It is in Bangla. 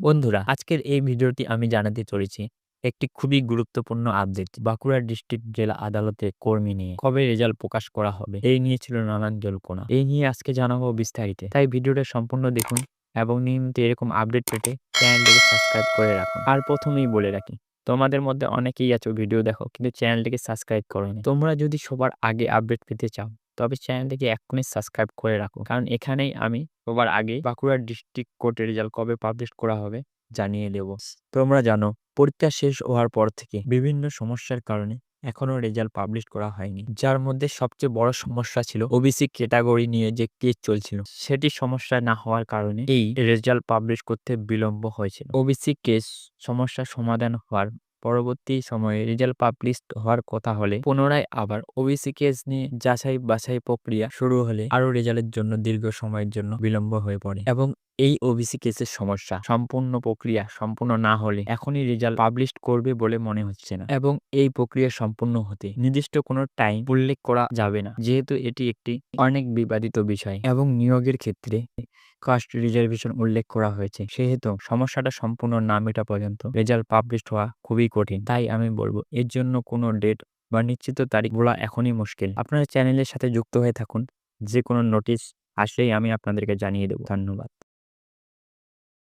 বন্ধুরা, আজকের এই ভিডিওটি আমি জানাতে চলেছি একটি খুবই গুরুত্বপূর্ণ আপডেট। বাঁকুড়া ডিস্ট্রিক্ট জেলা আদালতে কর্মী নিয়ে কবে রেজাল্ট প্রকাশ করা হবে, এই নিয়ে ছিল নানান জল্পনা। এই নিয়ে আজকে জানাবো বিস্তারিত, তাই ভিডিওটা সম্পূর্ণ দেখুন এবং নিয়মিত এরকম আপডেট পেতে চ্যানেলটিকে সাবস্ক্রাইব করে রাখুন। আর প্রথমেই বলে রাখি, তোমাদের মধ্যে অনেকেই আছো ভিডিও দেখো কিন্তু চ্যানেলটিকে সাবস্ক্রাইব করোনি। তোমরা যদি সবার আগে আপডেট পেতে চাও তবে চ্যানেলটিকে এখনই সাবস্ক্রাইব করে রাখো, কারণ এখানেই আমি সবার আগে বাঁকুড়া ডিস্ট্রিক্ট কোর্টের রেজাল্ট কবে পাবলিশ করা হবে জানিয়ে দেব। তোমরা জানো, পরীক্ষা শেষ হওয়ার পর থেকে বিভিন্ন সমস্যার কারণে এখনো রেজাল্ট পাবলিশ করা হয়নি, যার মধ্যে সবচেয়ে বড় সমস্যা ছিল ওবিসি ক্যাটাগরি নিয়ে যে কেস চলছিল, সেটি সমস্যা না হওয়ার কারণে এই রেজাল্ট পাবলিশ করতে বিলম্ব হয়েছিল। ওবিসি কেস সমস্যা সমাধান হওয়ার পরবর্তী সময়ে রেজাল্ট পাবলিশ হওয়ার কথা হলে পুনরায় আবার ওবিসি কেস নিয়ে যাচাই বাছাই প্রক্রিয়া শুরু হলে আরো রেজাল্টের জন্য দীর্ঘ সময়ের জন্য বিলম্ব হয়ে পড়ে। এবং এই ওবিসি কেসের সমস্যা সম্পূর্ণ প্রক্রিয়া সম্পূর্ণ না হলে এখনই রেজাল্ট পাবলিশ করবে বলে মনে হচ্ছে না, এবং এই প্রক্রিয়া সম্পূর্ণ হতে নির্দিষ্ট কোনো টাইম উল্লেখ করা যাবে না, যেহেতু এটি একটি অনেক বিবাদিত বিষয় এবং নিয়োগের ক্ষেত্রে কাস্ট রিজার্ভেশন উল্লেখ করা হয়েছে, সেহেতু সমস্যাটা সম্পূর্ণ না মেটা পর্যন্ত রেজাল্ট পাবলিশ হওয়া খুবই কঠিন। তাই আমি বলবো, এর জন্য কোনো ডেট বা নিশ্চিত তারিখ বলা এখনই মুশকিল। আপনারা চ্যানেলের সাথে যুক্ত হয়ে থাকুন, যে কোনো নোটিশ আসলেই আমি আপনাদেরকে জানিয়ে দেবো। ধন্যবাদ।